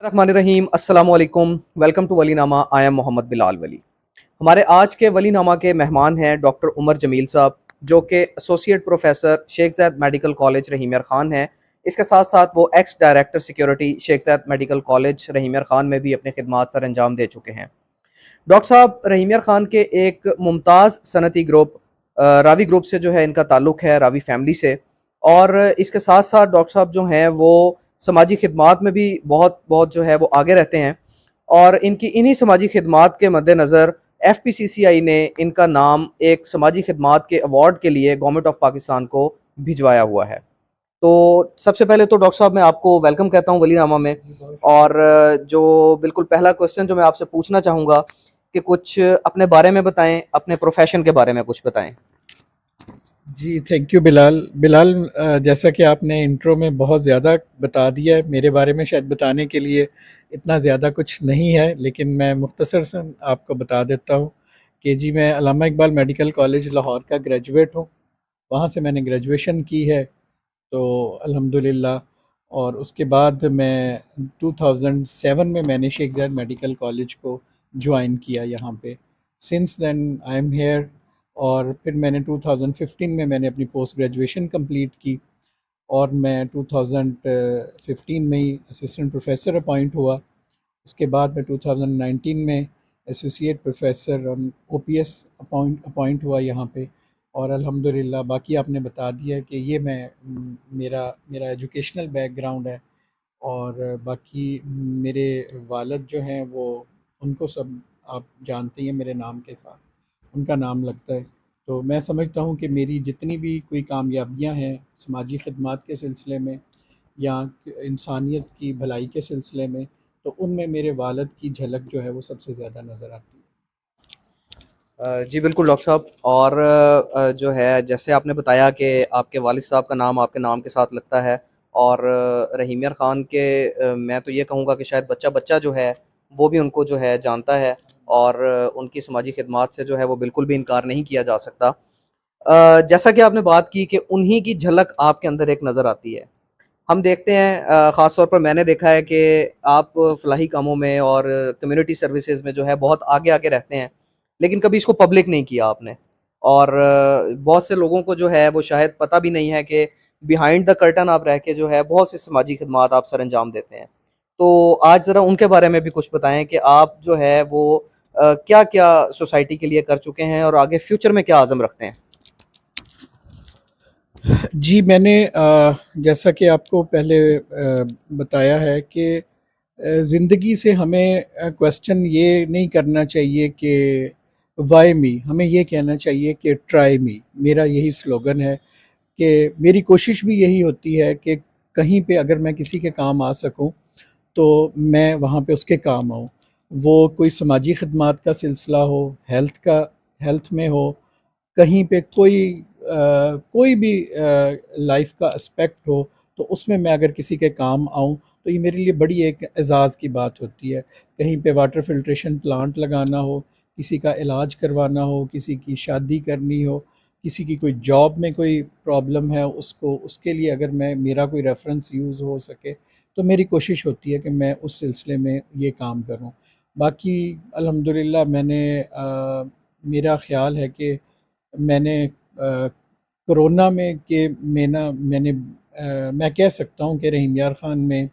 रहीम अस्सलाम वालेकुम। Welcome to Walinama. I am Mohammad Bilal Wali. हमारे आज के वलीनामा के मेहमान हैं डॉक्टर उमर जमील साहब, जो कि एसोसिएट प्रोफेसर शेख ज़ायद मेडिकल कॉलेज रहीम यार खान हैं। इसके साथ साथ वो एक्स डायरेक्टर सिक्योरिटी शेख ज़ायद मेडिकल कॉलेज रहीम यार खान में भी अपनी खिदमात सर अंजाम दे चुके हैं। डॉक्टर साहब रहीम यार खान के एक मुमताज़ सनती ग्रुप रावी ग्रुप से जो है इनका ताल्लुक़ है, रावी फैमिली से। और इसके साथ साथ डॉक्टर साहब जो हैं वो समाजी खिदमात में भी बहुत बहुत जो है वो आगे रहते हैं। और इनकी इन्हीं समाजी खिदमात के मद्देनज़र FPCCI ने इनका नाम एक समाजी खिदमात के अवार्ड के लिए गवर्नमेंट ऑफ पाकिस्तान को भिजवाया हुआ है। तो सबसे पहले तो डॉक्टर साहब मैं आपको वेलकम कहता हूँ वलीनामा में। और जो बिल्कुल पहला क्वेश्चन जो मैं आपसे पूछना चाहूँगा कि कुछ अपने बारे में बताएं, अपने प्रोफेशन के बारे में कुछ बताएं। जी, थैंक यू बिलाल। जैसा कि आपने इंट्रो में बहुत ज़्यादा बता दिया है, मेरे बारे में शायद बताने के लिए इतना ज़्यादा कुछ नहीं है, लेकिन मैं मुख्तसर सा आपको बता देता हूँ कि जी मैं अल्लामा इकबाल मेडिकल कॉलेज लाहौर का ग्रेजुएट हूँ। वहाँ से मैंने ग्रेजुएशन की है, तो अल्हम्दुलिल्लाह। और उसके बाद मैं 2007 में मैंने शेख ज़ायद मेडिकल कॉलेज को ज्वाइन किया यहाँ पे। Since then I am here. और फिर मैंने 2015 में मैंने अपनी पोस्ट ग्रेजुएशन कंप्लीट की, और मैं 2015 में ही असिस्टेंट प्रोफेसर अपॉइंट हुआ। उसके बाद मैं 2019 में एसोसिएट प्रोफेसर OPS अपॉइंट हुआ यहाँ पे। और अल्हम्दुलिल्लाह बाकी आपने बता दिया कि ये मेरा मेरा एजुकेशनल बैकग्राउंड है। और बाकी मेरे वालिद जो हैं वो, उनको सब आप जानते हैं मेरे नाम के साथ उनका नाम लगता है। तो मैं समझता हूँ कि मेरी जितनी भी कोई कामयाबियाँ हैं समाजी खिदमात के सिलसिले में या इंसानियत की भलाई के सिलसिले में, तो उनमें मेरे वालिद की झलक जो है वो सबसे ज़्यादा नज़र आती है। जी बिल्कुल डॉक्टर साहब। और जो है जैसे आपने बताया कि आपके वालिद साहब का नाम आपके नाम के साथ लगता है। और रहीम यार ख़ान के मैं तो ये कहूँगा कि शायद बच्चा-बच्चा जो है वो भी उनको जो है जानता है। और उनकी समाजी खिदमात से जो है वो बिल्कुल भी इनकार नहीं किया जा सकता। जैसा कि आपने बात की कि उन्हीं की झलक आपके अंदर एक नज़र आती है। हम देखते हैं ख़ास तौर पर मैंने देखा है कि आप फलाही कामों में और कम्युनिटी सर्विसेज में जो है बहुत आगे-आगे रहते हैं, लेकिन कभी इसको पब्लिक नहीं किया आपने। और बहुत से लोगों को जो है वो शायद पता भी नहीं है कि बिहाइंड द कर्टन आप रह के जो है बहुत सी समाजी खिदमात आप सरअंजाम देते हैं। तो आज ज़रा उनके बारे में भी कुछ बताएँ कि आप जो है वो क्या-क्या सोसाइटी के लिए कर चुके हैं और आगे फ्यूचर में क्या आज़म रखते हैं? जी मैंने जैसा कि आपको पहले बताया है कि ज़िंदगी से हमें क्वेश्चन ये नहीं करना चाहिए कि वाई मी, हमें ये कहना चाहिए कि ट्राई मी। मेरा यही स्लोगन है कि मेरी कोशिश भी यही होती है कि कहीं पे अगर मैं किसी के काम आ सकूं तो मैं वहाँ पे उसके काम आऊँ। वो कोई समाजी खदमात का सिलसिला हो, हेल्थ में हो, कहीं पे कोई भी लाइफ का एस्पेक्ट हो, तो उसमें मैं अगर किसी के काम आऊँ तो ये मेरे लिए बड़ी एक एज़ाज़ की बात होती है। कहीं पे वाटर फ़िल्ट्रेशन प्लांट लगाना हो, किसी का इलाज करवाना हो, किसी की शादी करनी हो, किसी की कोई जॉब में कोई प्रॉब्लम है, उसको उसके लिए अगर मैं मेरा कोई रेफ़रेंस यूज़ हो सके, तो मेरी कोशिश होती है कि मैं उस सिलसिले में ये काम करूँ। बाकी अल्हम्दुलिल्लाह मेरा ख़्याल है कि मैंने कोरोना में के में ना मैंने मैं कह सकता हूँ कि रहीम यार ख़ान में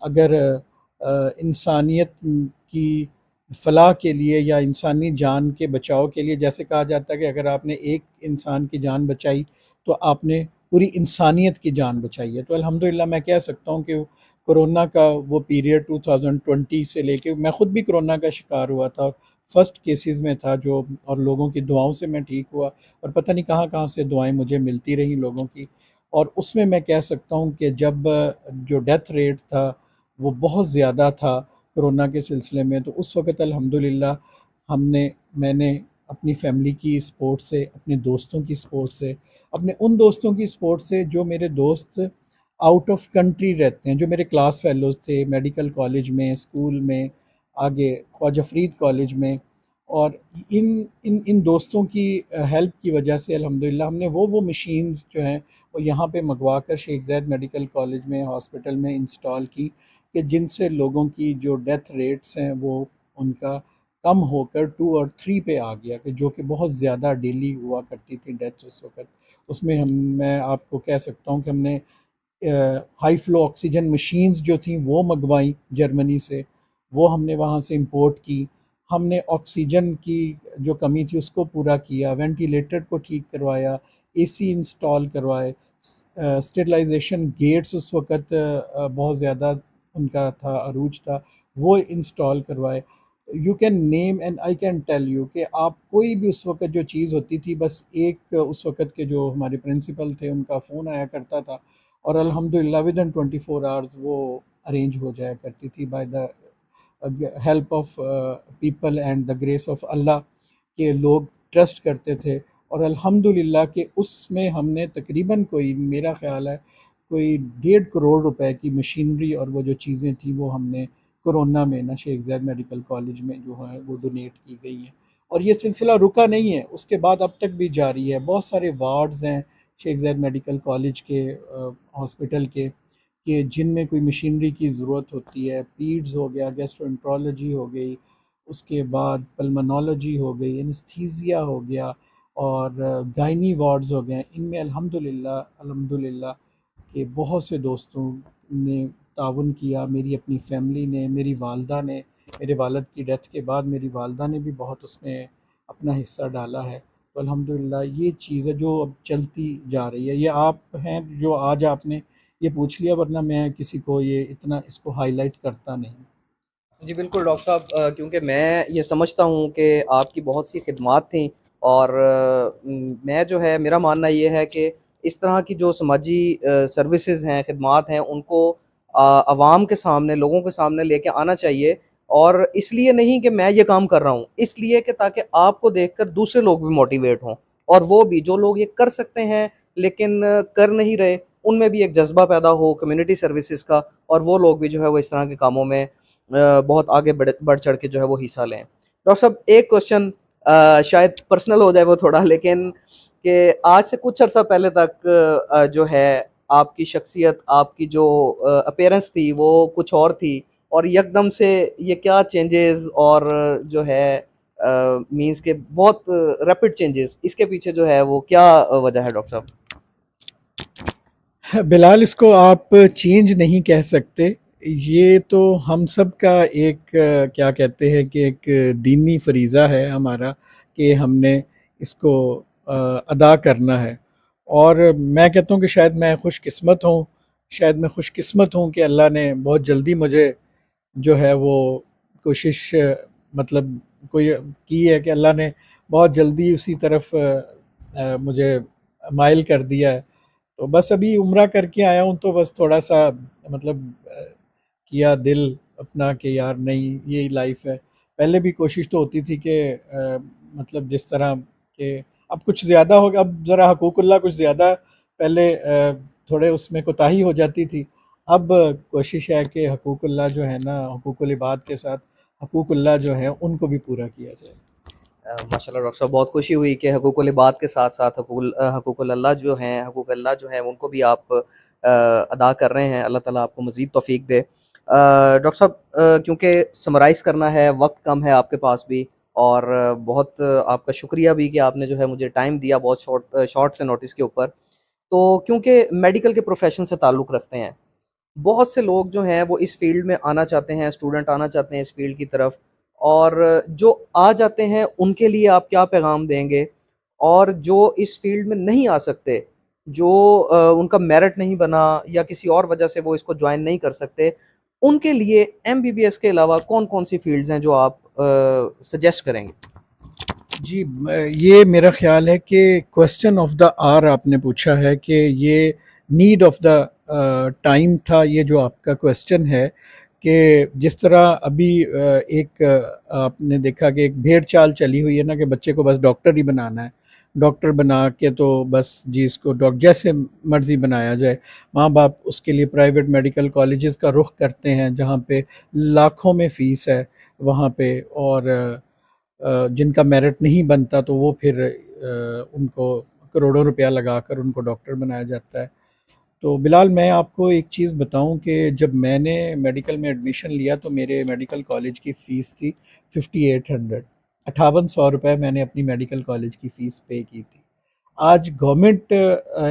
अगर इंसानियत की फ़लाह के लिए या इंसानी जान के बचाव के लिए, जैसे कहा जाता है कि अगर आपने एक इंसान की जान बचाई तो आपने पूरी इंसानियत की जान बचाई है। तो अल्हम्दुलिल्लाह मैं कह सकता हूँ कि कोरोना का वो पीरियड 2020 से लेके, मैं ख़ुद भी कोरोना का शिकार हुआ था, फर्स्ट केसेस में था जो, और लोगों की दुआओं से मैं ठीक हुआ। और पता नहीं कहाँ-कहाँ से दुआएं मुझे मिलती रहीं लोगों की। और उसमें मैं कह सकता हूँ कि जब जो डेथ रेट था वो बहुत ज़्यादा था कोरोना के सिलसिले में, तो उस वक़्त अल्हम्दुलिल्लाह मैंने अपनी फ़ैमिली की सपोर्ट से, अपने दोस्तों की सपोर्ट से, अपने उन दोस्तों की सपोर्ट से जो मेरे दोस्त आउट ऑफ कंट्री रहते हैं, जो मेरे क्लास फेलोज़ थे मेडिकल कॉलेज में, स्कूल में, आगे ख्वाजा फ़रीद कॉलेज में। और इन इन इन दोस्तों की हेल्प की वजह से अल्हम्दुलिल्लाह हमने वो मशीन्स जो हैं वो यहाँ पे मंगवा कर शेख ज़ायद मेडिकल कॉलेज में, हॉस्पिटल में इंस्टॉल की, कि जिनसे लोगों की जो डेथ रेट्स हैं वो उनका कम होकर 2 और 3 पे आ गया, कि जो कि बहुत ज़्यादा डेली हुआ करती थी डेथ्स उस वक़्त। उसमें हम मैं आपको कह सकता हूँ कि हमने हाई फ्लो ऑक्सीजन मशीन्स जो थी वो मंगवाई जर्मनी से, वो हमने वहाँ से इंपोर्ट की। हमने ऑक्सीजन की जो कमी थी उसको पूरा किया, वेंटिलेटर को ठीक करवाया, एसी इंस्टॉल करवाए, स्टेरिलाइजेशन गेट्स उस वक़्त बहुत ज़्यादा उनका था, अरूज था, वो इंस्टॉल करवाए। You can name and I can tell you कि आप कोई भी उस वक़्त जो चीज़ होती थी, बस एक उस वक़्त के जो हमारे प्रिंसिपल थे उनका फ़ोन आया करता था और अल्हम्दुलिल्लाह विद इन 24 आवर्स वो अरेंज हो जाया करती थी by the help of people and the grace of Allah, के लोग ट्रस्ट करते थे। और अल्हम्दुलिल्लाह कि उसमें हमने तकरीबन कोई, मेरा ख़्याल है कोई 1.5 करोड़ रुपए की मशीनरी और वो जो चीज़ें थी वो हमने कोरोना में ना शेख ज़ायद मेडिकल कॉलेज में जो है वो डोनेट की गई हैं। और ये सिलसिला रुका नहीं है, उसके बाद अब तक भी जारी है। बहुत सारे वार्ड्स हैं शेख ज़ायद मेडिकल कॉलेज के हॉस्पिटल के, कि जिनमें कोई मशीनरी की ज़रूरत होती है। पीड्स हो गया, गैस्ट्रोएंट्रोलॉजी हो गई, उसके बाद पल्मोनोलॉजी हो गई, एनेस्थीसिया हो गया और गायनी वार्ड्स हो गए। इनमें अल्हम्दुलिल्लाह अल्हम्दुलिल्लाह कि बहुत से दोस्तों ने ताउन किया, मेरी अपनी फैमिली ने, मेरी वालदा ने, मेरे वालिद की डेथ के बाद मेरी वालदा ने भी बहुत उसमें अपना हिस्सा डाला है। तो अल्हम्दुलिल्लाह ये चीज़ है जो अब चलती जा रही है। ये आप हैं जो आज आपने ये पूछ लिया, वरना मैं किसी को ये इतना इसको हाईलाइट करता नहीं। जी बिल्कुल डॉक्टर साहब, क्योंकि मैं ये समझता हूँ कि आपकी बहुत सी खिदमात थी और मैं जो है मेरा मानना ये है कि इस तरह की जो समाजी सर्विसेज हैं, खिदमात हैं, उनको आवाम के सामने, लोगों के सामने लेके आना चाहिए। और इसलिए नहीं कि मैं ये काम कर रहा हूँ, इसलिए कि ताकि आपको देखकर दूसरे लोग भी मोटिवेट हों और वो भी जो लोग ये कर सकते हैं लेकिन कर नहीं रहे, उनमें भी एक जज्बा पैदा हो कम्युनिटी सर्विसेज का, और वो लोग भी जो है वो इस तरह के कामों में बहुत आगे बढ़ चढ़ के जो है वो हिस्सा लें। डॉक्टर साहब, एक क्वेश्चन शायद पर्सनल हो जाए वो थोड़ा, लेकिन कि आज से कुछ अर्सा पहले तक जो है आपकी शख्सियत, आपकी जो अपीयरेंस थी वो कुछ और थी, और यकदम से ये क्या चेंजेस और जो है मीन्स के बहुत रैपिड चेंजेस, इसके पीछे जो है वो क्या वजह है डॉक्टर साहब? बिलाल, इसको आप चेंज नहीं कह सकते। ये तो हम सब का एक क्या कहते हैं कि एक दीनी फरीज़ा है हमारा, कि हमने इसको अदा करना है। और मैं कहता हूँ कि शायद मैं खुशकिस्मत हूँ, शायद मैं खुशकिस्मत हूँ कि अल्लाह ने बहुत जल्दी मुझे जो है वो कोशिश मतलब कोई की है, कि अल्लाह ने बहुत जल्दी उसी तरफ मुझे माइल कर दिया है। तो बस अभी उम्रा करके आया हूँ, तो बस थोड़ा सा मतलब किया दिल अपना कि यार नहीं, यही लाइफ है। पहले भी कोशिश तो होती थी कि मतलब जिस तरह के अब कुछ ज़्यादा हो गया, अब ज़रा हकूक़ुल्लाह कुछ ज़्यादा पहले थोड़े उसमें कोताही हो जाती थी। अब कोशिश है कि हकूक़ुल्लाह जो है ना, हकूक़ुल इबाद के साथ हकूक़ुल्लाह जो है उनको भी पूरा किया जाए। माशाल्लाह डॉक्टर साहब, बहुत खुशी हुई कि हकूक़ुल इबाद के साथ-साथ हकूक़ुल अल्लाह जो हैं, हकूक़ अल्लाह जो हैं, उनको भी आप अदा कर रहे हैं। अल्लाह ताला आपको मज़ीद तौफ़ीक दे। डॉक्टर साहब, क्योंकि समराइज़ करना है, वक़्त कम है आपके पास भी, और बहुत आपका शुक्रिया भी कि आपने जो है मुझे टाइम दिया बहुत शॉर्ट से नोटिस के ऊपर। तो क्योंकि मेडिकल के प्रोफ़ेशन से ताल्लुक़ रखते हैं, बहुत से लोग जो हैं वो इस फ़ील्ड में आना चाहते हैं, स्टूडेंट आना चाहते हैं इस फ़ील्ड की तरफ, और जो आ जाते हैं उनके लिए आप क्या पैगाम देंगे? और जो इस फ़ील्ड में नहीं आ सकते, जो उनका मेरिट नहीं बना या किसी और वजह से वो इसको जॉइन नहीं कर सकते, उनके लिए एमबीबीएस के अलावा कौन-कौन सी फ़ील्ड्स हैं जो आप सजेस्ट करेंगे? जी, ये मेरा ख़्याल है कि क्वेश्चन ऑफ द आवर आपने पूछा है, कि ये नीड ऑफ द टाइम था, ये जो आपका क्वेश्चन है। कि जिस तरह अभी एक आपने देखा कि एक भेड़ चाल चली हुई है ना, कि बच्चे को बस डॉक्टर ही बनाना है, डॉक्टर बना के तो बस जी इसको जैसे मर्ज़ी बनाया जाए। माँ बाप उसके लिए प्राइवेट मेडिकल कॉलेजेस का रुख करते हैं, जहाँ पे लाखों में फ़ीस है वहाँ पे, और जिनका मेरिट नहीं बनता तो वो फिर उनको करोड़ों रुपया लगाकर उनको डॉक्टर बनाया जाता है। तो बिलाल, मैं आपको एक चीज़ बताऊं कि जब मैंने मेडिकल में एडमिशन लिया तो मेरे मेडिकल कॉलेज की फ़ीस थी 5800। 5800 रुपये मैंने अपनी मेडिकल कॉलेज की फ़ीस पे की थी। आज गवर्नमेंट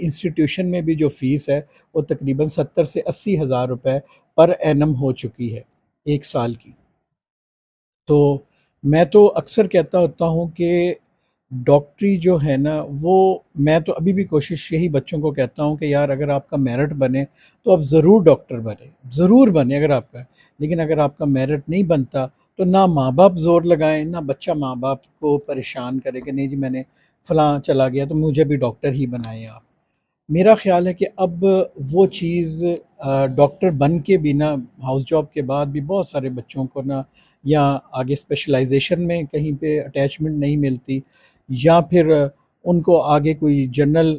इंस्टीट्यूशन में भी जो फ़ीस है वो तकरीबन 70 से 80 हज़ार रुपये पर एनम हो चुकी है, एक साल की। तो मैं तो अक्सर कहता होता हूँ कि डॉक्टरी जो है ना, वो मैं तो अभी भी कोशिश यही बच्चों को कहता हूँ कि यार अगर आपका मेरिट बने तो आप ज़रूर डॉक्टर बने, ज़रूर बने अगर आपका। लेकिन अगर आपका मेरिट नहीं बनता तो ना माँ बाप ज़ोर लगाएं, ना बच्चा माँ बाप को परेशान करे कि नहीं जी मैंने फ़लाँ चला गया तो मुझे भी डॉक्टर ही बनाएं आप। मेरा ख़्याल है कि अब वो चीज़ डॉक्टर बन के भी ना, हाउस जॉब के बाद भी बहुत सारे बच्चों को ना, या आगे स्पेशलाइजेशन में कहीं पे अटैचमेंट नहीं मिलती, या फिर उनको आगे कोई जनरल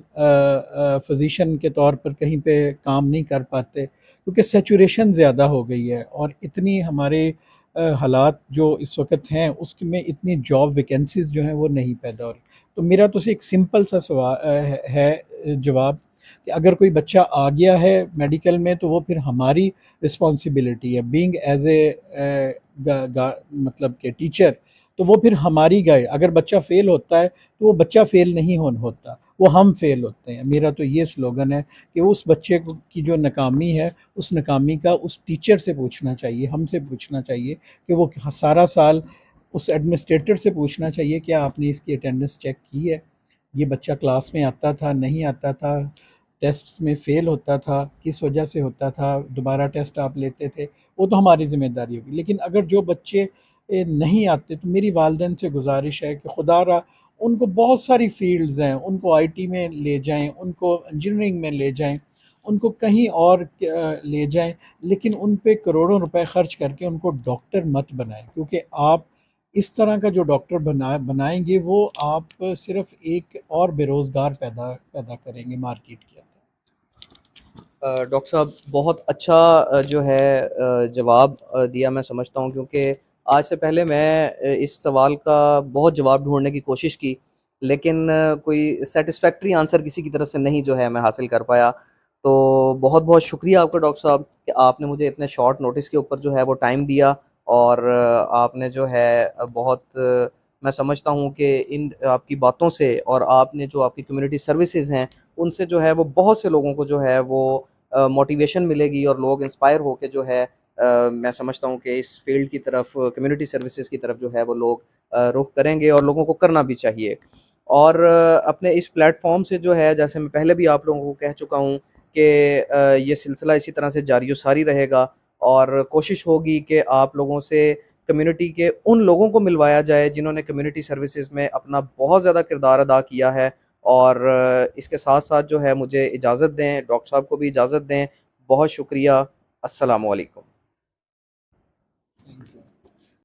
फिजिशियन के तौर पर कहीं पे काम नहीं कर पाते, क्योंकि सैचुरेशन ज़्यादा हो गई है और इतनी हमारे हालात जो इस वक्त हैं उसमें इतनी जॉब वैकेंसीज जो हैं वो नहीं पैदा हो रही। तो मेरा तो एक सिंपल सा सवाल है जवाब, कि अगर कोई बच्चा आ गया है मेडिकल में तो वो फिर हमारी रिस्पॉन्सिबिलिटी है, बीइंग एज ए मतलब के टीचर। तो वो फिर हमारी गाइड, अगर बच्चा फेल होता है तो वो बच्चा फेल नहीं होता, वो हम फेल होते हैं। मेरा तो ये स्लोगन है कि उस बच्चे को की जो नाकामी है, उस नाकामी का उस टीचर से पूछना चाहिए, हमसे पूछना चाहिए कि वो सारा साल उस एडमिनिस्ट्रेटर से पूछना चाहिए क्या आपने इसकी अटेंडेंस चेक की है, ये बच्चा क्लास में आता था नहीं आता था, टेस्ट्स में फ़ेल होता था, किस वजह से होता था, दोबारा टेस्ट आप लेते थे, वो तो हमारी ज़िम्मेदारी होगी। लेकिन अगर जो बच्चे नहीं आते तो मेरी वालिदैन से गुजारिश है कि खुदारा उनको बहुत सारी फ़ील्ड्स हैं, उनको आईटी में ले जाएँ, उनको इंजीनियरिंग में ले जाएँ, उनको कहीं और ले जाएँ, लेकिन उन पे करोड़ों रुपए ख़र्च करके उनको डॉक्टर मत बनाएँ, क्योंकि आप इस तरह का जो डॉक्टर बनाएंगे वो आप सिर्फ एक और बेरोज़गार पैदा पैदा करेंगे मार्केट के अंदर। डॉक्टर साहब बहुत अच्छा जो है जवाब दिया मैं समझता हूँ, क्योंकि आज से पहले मैं इस सवाल का बहुत जवाब ढूँढने की कोशिश की, लेकिन कोई सैटिस्फैक्टरी आंसर किसी की तरफ से नहीं जो है मैं हासिल कर पाया। तो बहुत-बहुत शुक्रिया आपका डॉक्टर साहब कि आपने मुझे इतने शॉर्ट नोटिस के ऊपर जो है वो टाइम दिया, और आपने जो है बहुत मैं समझता हूँ कि इन आपकी बातों से और आपने जो आपकी कम्युनिटी सर्विसेज़ हैं, उनसे जो है वो बहुत से लोगों को जो है वो मोटिवेशन मिलेगी और लोग इंस्पायर होके जो है मैं समझता हूँ कि इस फील्ड की तरफ, कम्युनिटी सर्विसेज की तरफ जो है वो लोग रुख करेंगे, और लोगों को करना भी चाहिए। और अपने इस प्लेटफॉर्म से जो है, जैसे मैं पहले भी आप लोगों को कह चुका हूँ कि ये सिलसिला इसी तरह से जारी व सारी रहेगा, और कोशिश होगी कि आप लोगों से कम्युनिटी के उन लोगों को मिलवाया जाए जिन्होंने कम्युनिटी सर्विसेज में अपना बहुत ज़्यादा किरदार अदा किया है। और इसके साथ-साथ जो है मुझे इजाज़त दें, डॉक्टर साहब को भी इजाज़त दें। बहुत शुक्रिया। अस्सलामु अलैकुम। Thank you.